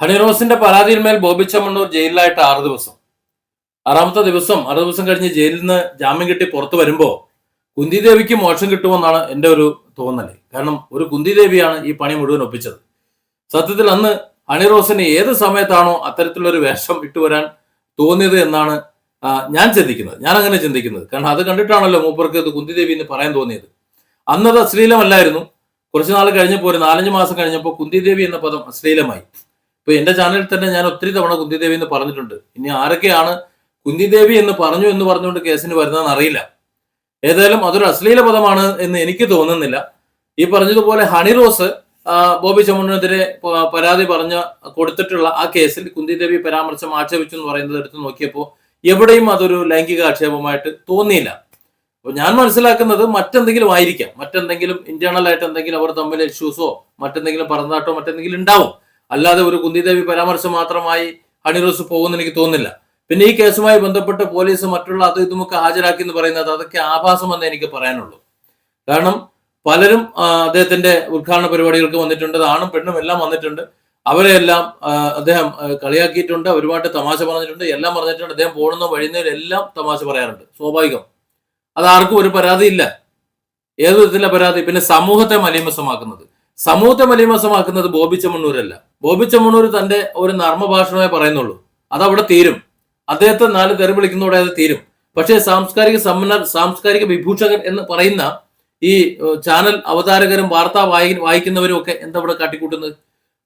ഹണിറോസിന്റെ പരാതിയിന്മേൽ ബോബി ചെമ്മണ്ണൂർ ജയിലിലായിട്ട് 6 ദിവസം. 6 ദിവസം കഴിഞ്ഞ് ജയിലിൽ നിന്ന് ജാമ്യം കിട്ടി പുറത്തു വരുമ്പോ കുന്തി ദേവിക്ക് മോക്ഷം കിട്ടുമെന്നാണ് എൻ്റെ ഒരു തോന്നല്. കാരണം ഒരു കുന്തി ദേവിയാണ് ഈ പണി മുഴുവൻ ഒപ്പിച്ചത്. സത്യത്തിൽ അന്ന് ഹണിറോസിന് ഏത് സമയത്താണോ അത്തരത്തിലൊരു വേഷം ഇട്ടുവരാൻ തോന്നിയത് എന്നാണ് ഞാൻ ചിന്തിക്കുന്നത്. ഞാൻ അങ്ങനെ ചിന്തിക്കുന്നത്. കാരണം അത് കണ്ടിട്ടാണല്ലോ മൂപ്പർക്ക് ഇത് കുന്തി ദേവി എന്ന് പറയാൻ തോന്നിയത്. അന്നത് അശ്ലീലമല്ലായിരുന്നു. കുറച്ചു നാൾ കഴിഞ്ഞപ്പോൾ, ഒരു 4-5 മാസം കഴിഞ്ഞപ്പോൾ കുന്തി ദേവി എന്ന പദം അശ്ലീലമായി. ഇപ്പൊ എന്റെ ചാനലിൽ തന്നെ ഞാൻ ഒത്തിരി തവണ കുന്തി ദേവി എന്ന് പറഞ്ഞിട്ടുണ്ട്. ഇനി ആരൊക്കെയാണ് കുന്തി ദേവി എന്ന് പറഞ്ഞുകൊണ്ട് കേസിന് വരുന്നതെന്ന് അറിയില്ല. ഏതായാലും അതൊരു അശ്ലീല പദമാണ് എന്ന് എനിക്ക് തോന്നുന്നില്ല. ഈ പറഞ്ഞതുപോലെ ഹണിറോസ് ബോബി ചെമ്മണ്ണൂരിനെതിരെ പരാതി കൊടുത്തിട്ടുള്ള ആ കേസിൽ കുന്തി ദേവി പരാമർശം ആക്ഷേപിച്ചു എന്ന് പറയുന്നത് എടുത്ത് നോക്കിയപ്പോൾ എവിടെയും അതൊരു ലൈംഗിക ആക്ഷേപമായിട്ട് തോന്നിയില്ല. അപ്പൊ ഞാൻ മനസ്സിലാക്കുന്നത് മറ്റെന്തെങ്കിലും ആയിരിക്കാം. മറ്റെന്തെങ്കിലും ഇന്റേണൽ ആയിട്ട് എന്തെങ്കിലും അവർ തമ്മിൽ ഇഷ്യൂസോ മറ്റെന്തെങ്കിലും പറഞ്ഞാട്ടോ മറ്റെന്തെങ്കിലും ഉണ്ടാവും. അല്ലാതെ ഒരു കുന്തി ദേവി പരാമർശം മാത്രമായി ഹണിറോസ് പോകുമെന്ന് എനിക്ക് തോന്നുന്നില്ല. പിന്നെ ഈ കേസുമായി ബന്ധപ്പെട്ട് പോലീസ് മറ്റുള്ള അത് ഇതുമൊക്കെ ഹാജരാക്കി എന്ന് പറയുന്നത് അതൊക്കെ ആഭാസമെന്ന് എനിക്ക് പറയാനുള്ളൂ. കാരണം പലരും അദ്ദേഹത്തിന്റെ ഉദ്ഘാടന പരിപാടികൾക്ക് വന്നിട്ടുണ്ട്. ആണും പെണ്ണും എല്ലാം വന്നിട്ടുണ്ട്. അവരെല്ലാം അദ്ദേഹം കളിയാക്കിയിട്ടുണ്ട്, ഒരുപാട് തമാശ പറഞ്ഞിട്ടുണ്ട്, എല്ലാം പറഞ്ഞിട്ടുണ്ട്. അദ്ദേഹം പോകുന്ന വഴിയുന്നവരെല്ലാം തമാശ പറയാറുണ്ട്. സ്വാഭാവികം. അതാർക്കും ഒരു പരാതിയില്ല. ഏത് വിധത്തിലെ പരാതി? പിന്നെ സമൂഹത്തെ മലീമസമാക്കുന്നത് ബോബി ചെമ്മണ്ണൂരല്ല. ബോബി ചെമ്മണ്ണൂർ തന്റെ ഒരു നർമ്മഭാഷണമേ പറയുന്നുള്ളൂ. അതവിടെ തീരും. അദ്ദേഹത്തെ 4 തെറി വിളിക്കുന്നതോടെ അത് തീരും. പക്ഷേ സാംസ്കാരിക വിഭൂഷകൻ എന്ന് പറയുന്ന ഈ ചാനൽ അവതാരകരും വാർത്താ വായിക്കുന്നവരും ഒക്കെ എന്താ ഇവിടെ കാട്ടിക്കൂട്ടുന്നത്?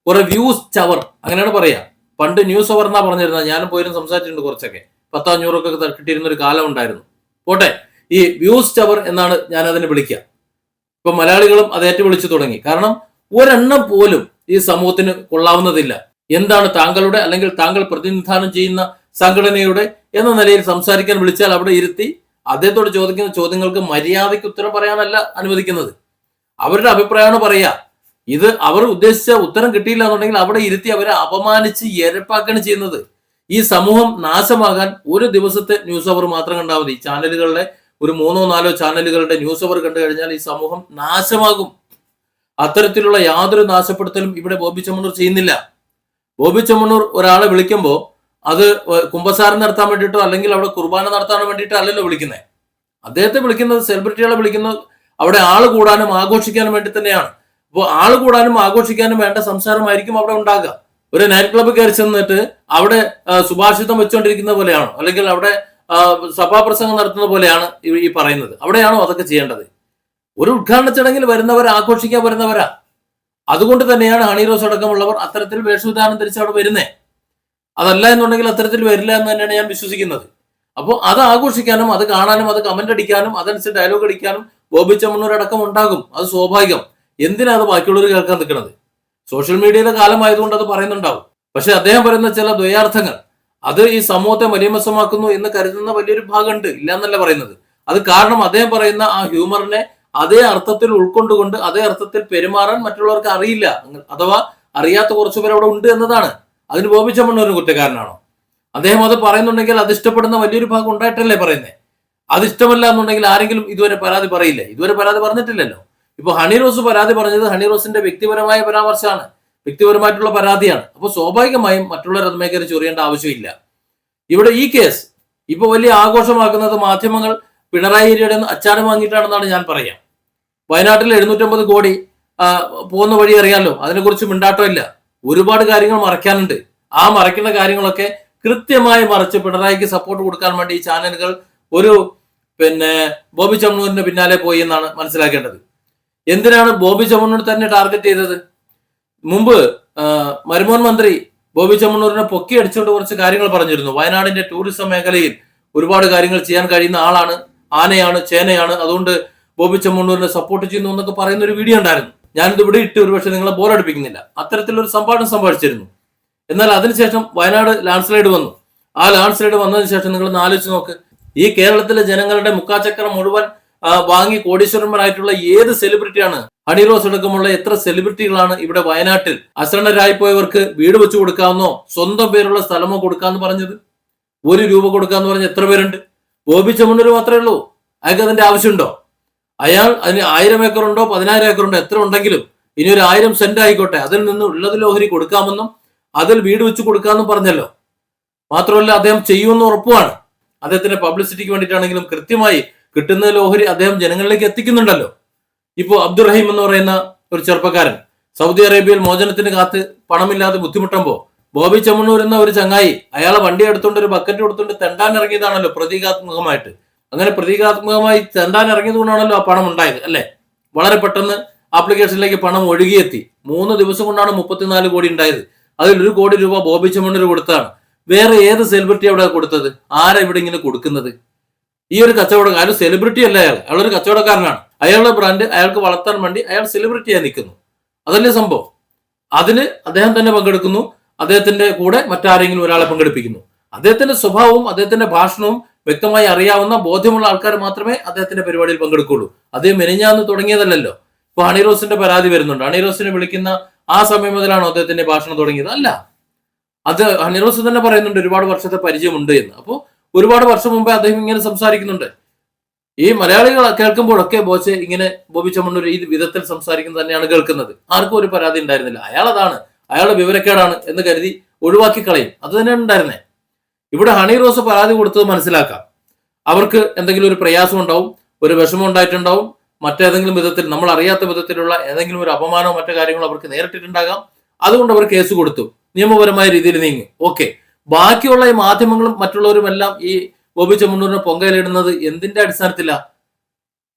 കുറെ വ്യൂസ് ചവർ, അങ്ങനെയാണ് പറയാ. പണ്ട് ന്യൂസ് അവർ എന്നാ പറഞ്ഞിരുന്നത്. ഞാനും പോയിരുന്നു സംസാരിച്ചിട്ടുണ്ട്. കുറച്ചൊക്കെ 10-500 കിട്ടിയിരുന്ന ഒരു കാലം ഉണ്ടായിരുന്നു. പോട്ടെ, ഈ വ്യൂസ് ചവർ എന്നാണ് ഞാൻ അതിനെ വിളിക്കുക. ഇപ്പൊ മലയാളികളും അത് വിളിച്ചു തുടങ്ങി. കാരണം ഒരെണ്ണം പോലും ഈ സമൂഹത്തിന് കൊള്ളാവുന്നതില്ല. എന്താണ് താങ്കളുടെ അല്ലെങ്കിൽ താങ്കൾ പ്രതിനിധാനം ചെയ്യുന്ന സംഘടനയുടെ എന്ന നിലയിൽ സംസാരിക്കാൻ വിളിച്ചാൽ അവിടെ ഇരുത്തി അദ്ദേഹത്തോട് ചോദിക്കുന്ന ചോദ്യങ്ങൾക്ക് മര്യാദയ്ക്ക് ഉത്തരം പറയാനല്ല അനുവദിക്കുന്നത്. അവരുടെ അഭിപ്രായമാണ് പറയുക. ഇത് അവർ ഉദ്ദേശിച്ച ഉത്തരം കിട്ടിയില്ല എന്നുണ്ടെങ്കിൽ അവിടെ ഇരുത്തി അവരെ അപമാനിച്ച് എരപ്പാക്കാണ് ചെയ്യുന്നത്. ഈ സമൂഹം നാശമാകാൻ ഒരു ദിവസത്തെ ന്യൂസ് അവർ മാത്രം കണ്ടാൽ മതി. ചാനലുകളുടെ ഒരു 3-4 ചാനലുകളുടെ ന്യൂസ് അവർ കണ്ടു കഴിഞ്ഞാൽ ഈ സമൂഹം നാശമാകും. അത്തരത്തിലുള്ള യാതൊരു നാശപ്പെടുത്തലും ഇവിടെ ബോബി ചെമ്മണ്ണൂർ ചെയ്യുന്നില്ല. ബോബി ചെമ്മണ്ണൂർ ഒരാളെ വിളിക്കുമ്പോൾ അത് കുമ്പസാരം നടത്താൻ വേണ്ടിയിട്ടോ അല്ലെങ്കിൽ അവിടെ കുർബാന നടത്താൻ വേണ്ടിയിട്ടോ അല്ലല്ലോ വിളിക്കുന്നത്. അദ്ദേഹത്തെ വിളിക്കുന്നത്, സെലിബ്രിറ്റികളെ വിളിക്കുന്നത് അവിടെ ആള് കൂടാനും ആഘോഷിക്കാനും വേണ്ടി തന്നെയാണ്. അപ്പോൾ ആള് കൂടാനും ആഘോഷിക്കാനും വേണ്ട സംസാരമായിരിക്കും അവിടെ ഉണ്ടാകുക. ഒരു നൈറ്റ് ക്ലബ്ബ് കയറി ചെന്നിട്ട് അവിടെ സുഭാഷിതം വെച്ചുകൊണ്ടിരിക്കുന്ന പോലെയാണോ, അല്ലെങ്കിൽ അവിടെ സഭാപ്രസംഗം നടത്തുന്ന പോലെയാണ് ഈ പറയുന്നത്? അവിടെയാണോ അതൊക്കെ ചെയ്യേണ്ടത്? ഒരു ഉദ്ഘാടന ചടങ്ങിൽ വരുന്നവർ ആഘോഷിക്കാൻ വരുന്നവരാ. അതുകൊണ്ട് തന്നെയാണ് ഹണിറോസ് അടക്കമുള്ളവർ അത്തരത്തിൽ വേഷവിധാനം ധരിച്ച് അവിടെ വരുന്നേ. അതല്ല എന്നുണ്ടെങ്കിൽ അത്തരത്തിൽ വരില്ല എന്ന് തന്നെയാണ് ഞാൻ വിശ്വസിക്കുന്നത്. അപ്പോൾ അത് ആഘോഷിക്കാനും അത് കാണാനും അത് കമന്റ് അടിക്കാനും അതനുസരിച്ച് ഡയലോഗ് അടിക്കാനും ബോബി ചെമ്മണ്ണൂർ അടക്കം ഉണ്ടാകും. അത് സ്വാഭാവികം. എന്തിനാ അത് ബാക്കിയുള്ളവർ കേൾക്കാൻ നിൽക്കുന്നത്? സോഷ്യൽ മീഡിയയിലെ കാലമായതുകൊണ്ട് അത് പറയുന്നുണ്ടാവും. പക്ഷെ അദ്ദേഹം പറയുന്ന ചില ദ്വയാർത്ഥങ്ങൾ അത് ഈ സമൂഹത്തെ മലീമസമാക്കുന്നു എന്ന് കരുതുന്ന വലിയൊരു ഭാഗമുണ്ട്. ഇല്ല എന്നല്ല പറയുന്നത്. അത് കാരണം അദ്ദേഹം പറയുന്ന ആ ഹ്യൂമറിനെ അതേ അർത്ഥത്തിൽ ഉൾക്കൊണ്ടുകൊണ്ട് അതേ അർത്ഥത്തിൽ പെരുമാറാൻ മറ്റുള്ളവർക്ക് അറിയില്ല, അഥവാ അറിയാത്ത കുറച്ചുപേർ അവിടെ ഉണ്ട് എന്നതാണ്. അതിന് ബോബി ചെമ്മണ്ണൂർ കുറ്റക്കാരനാണോ? അദ്ദേഹം അത് പറയുന്നുണ്ടെങ്കിൽ അത് ഇഷ്ടപ്പെടുന്ന വലിയൊരു ഭാഗം ഉണ്ടായിട്ടല്ലേ പറയുന്നത്. അത് ഇഷ്ടമല്ല എന്നുണ്ടെങ്കിൽ ആരെങ്കിലും ഇതുവരെ പരാതി പറയില്ലേ? ഇതുവരെ പരാതി പറഞ്ഞിട്ടില്ലല്ലോ. ഇപ്പൊ ഹണിറോസ് പരാതി പറഞ്ഞത് ഹണിറോസിന്റെ വ്യക്തിപരമായ പരാമർശമാണ്, വ്യക്തിപരമായിട്ടുള്ള പരാതിയാണ്. അപ്പോൾ സ്വാഭാവികമായും മറ്റുള്ളവർ അതുമേ കയറി ചൊറിയേണ്ട ആവശ്യമില്ല. ഇവിടെ ഈ കേസ് ഇപ്പൊ വലിയ ആഘോഷമാക്കുന്നത് മാധ്യമങ്ങൾ പിണറായി വിജയന്റെ അച്ചാരം വാങ്ങിയിട്ടാണെന്നാണ് ഞാൻ പറയാം. വയനാട്ടിൽ 750 കോടി പോകുന്ന വഴി അറിയാമല്ലോ. അതിനെക്കുറിച്ച് മിണ്ടാട്ടമില്ല. ഒരുപാട് കാര്യങ്ങൾ മറയ്ക്കാനുണ്ട്. ആ മറയ്ക്കുന്ന കാര്യങ്ങളൊക്കെ കൃത്യമായി മറച്ച് പിണറായിക്ക് സപ്പോർട്ട് കൊടുക്കാൻ വേണ്ടി ഈ ചാനലുകൾ ഒരു ബോബി ചെമ്മണ്ണൂരിന്റെ പിന്നാലെ പോയി എന്നാണ് മനസ്സിലാക്കേണ്ടത്. എന്തിനാണ് ബോബി ചെമ്മണ്ണൂർ തന്നെ ടാർഗറ്റ് ചെയ്തത്? മുമ്പ് മരുമോൻ മന്ത്രി ബോബി ചെമ്മണ്ണൂരിനെ പൊക്കി അടിച്ചുകൊണ്ട് കുറച്ച് കാര്യങ്ങൾ പറഞ്ഞിരുന്നു. വയനാടിന്റെ ടൂറിസം മേഖലയിൽ ഒരുപാട് കാര്യങ്ങൾ ചെയ്യാൻ കഴിയുന്ന ആളാണ്, ആനയാണ്, ചേനയാണ്, അതുകൊണ്ട് ബോബി ചെമ്മണ്ണൂരിനെ സപ്പോർട്ട് ചെയ്യുന്നു എന്നൊക്കെ പറയുന്ന ഒരു വീഡിയോ ഉണ്ടായിരുന്നു. ഞാനിത് ഇവിടെ ഇട്ട് ഒരുപക്ഷെ നിങ്ങളെ ബോറടിപ്പിക്കുന്നില്ല. അത്തരത്തിലൊരു സംഭവിച്ചിരുന്നു. എന്നാൽ അതിനുശേഷം വയനാട് ലാൻഡ് സ്ലൈഡ് വന്നു. ആ ലാൻഡ് സ്ലൈഡ് വന്നതിന് ശേഷം നിങ്ങൾ ആലോചിച്ച് നോക്ക്. ഈ കേരളത്തിലെ ജനങ്ങളുടെ മുക്കാച്ചക്രം മുഴുവൻ വാങ്ങി കോടീശ്വരന്മാരായിട്ടുള്ള ഏത് സെലിബ്രിറ്റിയാണ്? ഹണിറോസ് അടക്കമുള്ള എത്ര സെലിബ്രിറ്റികളാണ് ഇവിടെ വയനാട്ടിൽ അശരണരായി പോയവർക്ക് വീട് വെച്ച് കൊടുക്കാമെന്നോ സ്വന്തം പേരുള്ള സ്ഥലമോ കൊടുക്കാന്ന് പറഞ്ഞത്? 1 രൂപ കൊടുക്കാന്ന് പറഞ്ഞ എത്ര പേരുണ്ട്? ബോബി ചെമ്മണ്ണൂർ മാത്രമേ ഉള്ളൂ. അയാൾക്ക് അതിന്റെ ആവശ്യമുണ്ടോ? അയാൾ അതിന് 1000 ഏക്കർ ഉണ്ടോ 10,000 ഏക്കർ ഉണ്ടോ എത്ര ഉണ്ടെങ്കിലും ഇനി ഒരു 1000 സെന്റ് ആയിക്കോട്ടെ, അതിൽ നിന്ന് ഉള്ളതിൽ ഓഹരി കൊടുക്കാമെന്നും അതിൽ വീട് വെച്ച് കൊടുക്കാമെന്നും പറഞ്ഞല്ലോ. മാത്രമല്ല അദ്ദേഹം ചെയ്യുമെന്ന് ഉറപ്പുമാണ്. അദ്ദേഹത്തിന്റെ പബ്ലിസിറ്റിക്ക് വേണ്ടിയിട്ടാണെങ്കിലും കൃത്യമായി കിട്ടുന്ന ഓഹരി അദ്ദേഹം ജനങ്ങളിലേക്ക് എത്തിക്കുന്നുണ്ടല്ലോ. ഇപ്പോ അബ്ദുറഹീം എന്ന് പറയുന്ന ഒരു ചെറുപ്പക്കാരൻ സൗദി അറേബ്യയിൽ മോചനത്തിന് കാത്ത് പണമില്ലാതെ ബുദ്ധിമുട്ടുമ്പോൾ ബോബി ചെമ്മണ്ണൂർ എന്ന ഒരു ചങ്ങായി അയാളെ വണ്ടി എടുത്തുകൊണ്ട് ഒരു ബക്കറ്റ് കൊടുത്തുകൊണ്ട് തെണ്ടാൻ ഇറങ്ങിയതാണല്ലോ പ്രതീകാത്മകമായിട്ട്. അങ്ങനെ പ്രതീകാത്മകമായി തെണ്ടാൻ ഇറങ്ങിയത് കൊണ്ടാണല്ലോ ആ പണം ഉണ്ടായത് അല്ലെ. വളരെ പെട്ടെന്ന് ആപ്ലിക്കേഷനിലേക്ക് പണം ഒഴുകിയെത്തി. 3 ദിവസം കൊണ്ടാണ് 34 കോടി ഉണ്ടായത്. അതിൽ 1 കോടി രൂപ ബോബി ചെമ്മണ്ണൂർ കൊടുത്തതാണ്. വേറെ ഏത് സെലിബ്രിറ്റി അവിടെ കൊടുത്തത്? ആരാ ഇവിടെ ഇങ്ങനെ കൊടുക്കുന്നത്? ഈ ഒരു കച്ചവടക്കാരൻ, അയാൾ സെലിബ്രിറ്റി അല്ല, അയാളൊരു കച്ചവടക്കാരനാണ്. അയാളുടെ ബ്രാൻഡ് അയാൾക്ക് വളർത്താൻ വേണ്ടി അയാൾ സെലിബ്രിറ്റിയായി നിൽക്കുന്നു. അതല്ലേ സംഭവം. അതിന് അദ്ദേഹം തന്നെ പങ്കെടുക്കുന്നു. അദ്ദേഹത്തിന്റെ കൂടെ മറ്റാരെങ്കിലും ഒരാളെ പങ്കെടുപ്പിക്കുന്നു. അദ്ദേഹത്തിന്റെ സ്വഭാവവും അദ്ദേഹത്തിന്റെ ഭാഷണവും വ്യക്തമായി അറിയാവുന്ന ബോധ്യമുള്ള ആൾക്കാർ മാത്രമേ അദ്ദേഹത്തിന്റെ പരിപാടിയിൽ പങ്കെടുക്കുള്ളൂ. അദ്ദേഹം മെനിഞ്ഞാന്ന് തുടങ്ങിയതല്ലോ. ഇപ്പൊ ഹണിറോസിന്റെ പരാതി വരുന്നുണ്ട്. ഹണിറോസിനെ വിളിക്കുന്ന ആ സമയം മുതലാണോ അദ്ദേഹത്തിന്റെ ഭാഷണം തുടങ്ങിയത്? അല്ല. അത് ഹണിറോസ് തന്നെ പറയുന്നുണ്ട് ഒരുപാട് വർഷത്തെ പരിചയമുണ്ട് എന്ന്. അപ്പോൾ ഒരുപാട് വർഷം മുമ്പേ അദ്ദേഹം ഇങ്ങനെ സംസാരിക്കുന്നുണ്ട്. ഈ മലയാളികൾ കേൾക്കുമ്പോഴൊക്കെ ഇങ്ങനെ ബോബി ചെമ്മണ്ണൂർ ഈ വിധത്തിൽ സംസാരിക്കുന്നത് തന്നെയാണ് കേൾക്കുന്നത്. ആർക്കും ഒരു പരാതി ഉണ്ടായിരുന്നില്ല. അയാളുടെ വിവരക്കേടാണ് എന്ന് കരുതി ഒഴിവാക്കി കളയും. അത് തന്നെയാണ് ഉണ്ടായിരുന്നേ. ഇവിടെ ഹണി റോസ് പരാതി കൊടുത്തത് മനസ്സിലാക്കാം. അവർക്ക് എന്തെങ്കിലും ഒരു പ്രയാസം ഉണ്ടാവും, ഒരു വിഷമം ഉണ്ടായിട്ടുണ്ടാവും, മറ്റേതെങ്കിലും വിധത്തിൽ നമ്മൾ അറിയാത്ത വിധത്തിലുള്ള ഏതെങ്കിലും ഒരു അപമാനമോ മറ്റു കാര്യങ്ങളോ അവർക്ക് നേരിട്ടിട്ടുണ്ടാകാം. അതുകൊണ്ട് അവർ കേസ് കൊടുത്തു, നിയമപരമായ രീതിയിൽ നീങ്ങി. ഓക്കെ. ബാക്കിയുള്ള ഈ മാധ്യമങ്ങളും മറ്റുള്ളവരും എല്ലാം ഈ ബോബി ചെമ്മണ്ണൂരിനെ പൊങ്കയിലിടുന്നത് എന്തിന്റെ അടിസ്ഥാനത്തിലാ?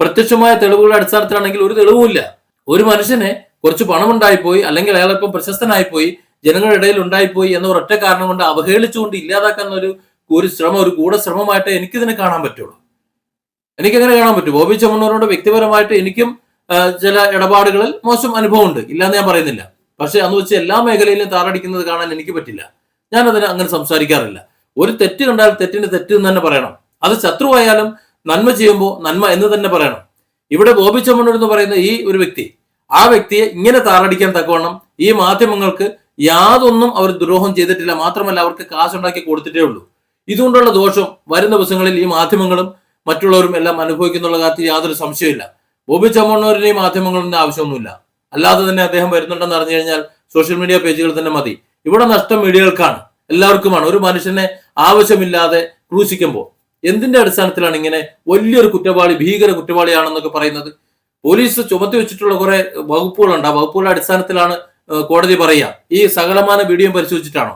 പ്രത്യക്ഷമായ തെളിവുകളുടെ അടിസ്ഥാനത്തിലാണെങ്കിൽ ഒരു തെളിവുമില്ല. ഒരു മനുഷ്യനെ കുറച്ച് പണം ഉണ്ടായിപ്പോയി, അല്ലെങ്കിൽ അയാളിപ്പം പ്രശസ്തനായിപ്പോയി, ജനങ്ങളുടെ ഇടയിൽ ഉണ്ടായിപ്പോയി എന്ന ഒരൊറ്റ കാരണം കൊണ്ട് അവഹേളിച്ചുകൊണ്ട് ഇല്ലാതാക്കാൻ ഒരു ഗൂഢശ്രമമായിട്ട് എനിക്കിതിനെ കാണാൻ പറ്റുള്ളൂ. എനിക്കെങ്ങനെ കാണാൻ പറ്റും? ബോബി ചെമ്മണ്ണൂരോട് വ്യക്തിപരമായിട്ട് എനിക്കും ചില ഇടപാടുകളിൽ മോശം അനുഭവം ഉണ്ട്, ഇല്ലാന്ന് ഞാൻ പറയുന്നില്ല. പക്ഷെ അന്ന് വെച്ച് എല്ലാ മേഖലയിലും താറടിക്കുന്നത് കാണാൻ എനിക്ക് പറ്റില്ല. ഞാനതിന് അങ്ങനെ സംസാരിക്കാറില്ല. ഒരു തെറ്റ് കണ്ടാൽ തെറ്റിന് തെറ്റ് എന്ന് തന്നെ പറയണം. അത് ശത്രുവായാലും നന്മ ചെയ്യുമ്പോൾ നന്മ എന്ന് തന്നെ പറയണം. ഇവിടെ ബോബി ചെമ്മണ്ണൂർ എന്ന് പറയുന്ന ഈ ഒരു വ്യക്തി, ആ വ്യക്തിയെ ഇങ്ങനെ താറടിക്കാൻ തക്കവണ്ണം ഈ മാധ്യമങ്ങൾക്ക് യാതൊന്നും അവർ ദ്രോഹം ചെയ്തിട്ടില്ല. മാത്രമല്ല അവർക്ക് കാശുണ്ടാക്കി കൊടുത്തിട്ടേ ഉള്ളൂ. ഇതുകൊണ്ടുള്ള ദോഷം വരും ദിവസങ്ങളിൽ ഈ മാധ്യമങ്ങളും മറ്റുള്ളവരും എല്ലാം അനുഭവിക്കുന്നുള്ള കാര്യത്തിൽ യാതൊരു സംശയമില്ല. ബോബി ചെമ്മണ്ണൂരിന് ഈ മാധ്യമങ്ങളുടെ ആവശ്യമൊന്നുമില്ല. അല്ലാതെ തന്നെ അദ്ദേഹം വരുന്നുണ്ടെന്ന് അറിഞ്ഞു കഴിഞ്ഞാൽ സോഷ്യൽ മീഡിയ പേജുകൾ തന്നെ മതി. ഇവിടെ നഷ്ടം മീഡിയകൾക്കാണ്, എല്ലാവർക്കുമാണ്. ഒരു മനുഷ്യനെ ആവശ്യമില്ലാതെ ക്രൂശിക്കുമ്പോൾ എന്തിന്റെ അടിസ്ഥാനത്തിലാണ് ഇങ്ങനെ വലിയൊരു കുറ്റവാളി, ഭീകര കുറ്റവാളിയാണെന്നൊക്കെ പറയുന്നത്? പോലീസ് ചുമത്തി വെച്ചിട്ടുള്ള കുറെ വകുപ്പുകളുണ്ട്. ആ വകുപ്പുകളുടെ അടിസ്ഥാനത്തിലാണ് കോടതി പറയുക. ഈ സകലമാന വീഡിയോ പരിശോധിച്ചിട്ടാണോ?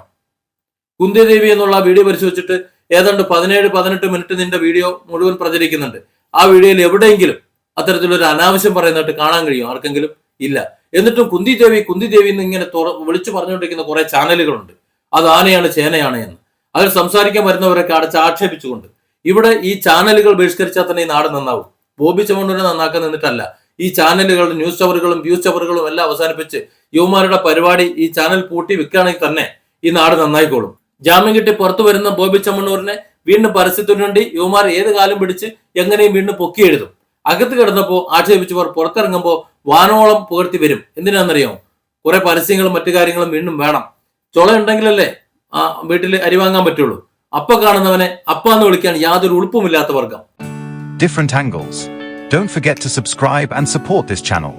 കുന്തിദേവി എന്നുള്ള വീഡിയോ പരിശോധിച്ചിട്ട് ഏതാണ്ട് 17-18 മിനിറ്റ് നിന്റെ വീഡിയോ മുഴുവൻ പ്രചരിക്കുന്നുണ്ട്. ആ വീഡിയോയിൽ എവിടെയെങ്കിലും അത്തരത്തിലൊരു അനാവശ്യം പറയുന്നതായിട്ട് കാണാൻ കഴിയും ആർക്കെങ്കിലും? ഇല്ല. എന്നിട്ടും കുന്തിദേവി എന്ന് ഇങ്ങനെ വിളിച്ചു പറഞ്ഞുകൊണ്ടിരിക്കുന്ന കുറെ ചാനലുകളുണ്ട്. അത് ആനയാണ് ചേനയാണ് എന്ന്. അതിൽ സംസാരിക്കാൻ വരുന്നവരൊക്കെ അടച്ച് ആക്ഷേപിച്ചുകൊണ്ട്. ഇവിടെ ഈ ചാനലുകൾ ബഹിഷ്കരിച്ചാൽ തന്നെ ഈ നാട് നന്നാവും. ബോബി ചെമ്മണ്ണൂരിനെ നന്നാക്കാൻ നിന്നിട്ടല്ല. ഈ ചാനലുകളുടെ ന്യൂസ് ചവറുകളും വ്യൂസ് ചവറുകളും എല്ലാം അവസാനിപ്പിച്ച് യുവമാരുടെ പരിപാടി ഈ ചാനൽ പൂട്ടി വെക്കുകയാണെങ്കിൽ തന്നെ ഈ നാട് നന്നായിക്കോളും. ജാമ്യം കിട്ടി പുറത്തു വരുന്ന ബോബി ചെമ്മണ്ണൂരിനെ വീണ്ടും പരസ്യത്തിനു വേണ്ടി യുവമാർ ഏത് കാലം പിടിച്ച് എങ്ങനെയും വീണ്ടും പൊക്കി എഴുതും. അകത്ത് കിടന്നപ്പോ ആക്ഷേപിച്ചവർ പുറത്തിറങ്ങുമ്പോൾ വാനോളം പുകഴ്ത്തി വരും. എന്തിനാണെന്നറിയാമോ? കുറെ പരസ്യങ്ങളും മറ്റു കാര്യങ്ങളും വീണ്ടും വേണം. ചുള ഉണ്ടെങ്കിലല്ലേ വീട്ടിൽ അരി വാങ്ങാൻ പറ്റുള്ളൂ. അപ്പ കാണുന്നവനെ അപ്പാന്ന് വിളിക്കാൻ യാതൊരു ഉളുപ്പുമില്ലാത്ത വർഗം. Different angles. Don't forget to subscribe and support this channel.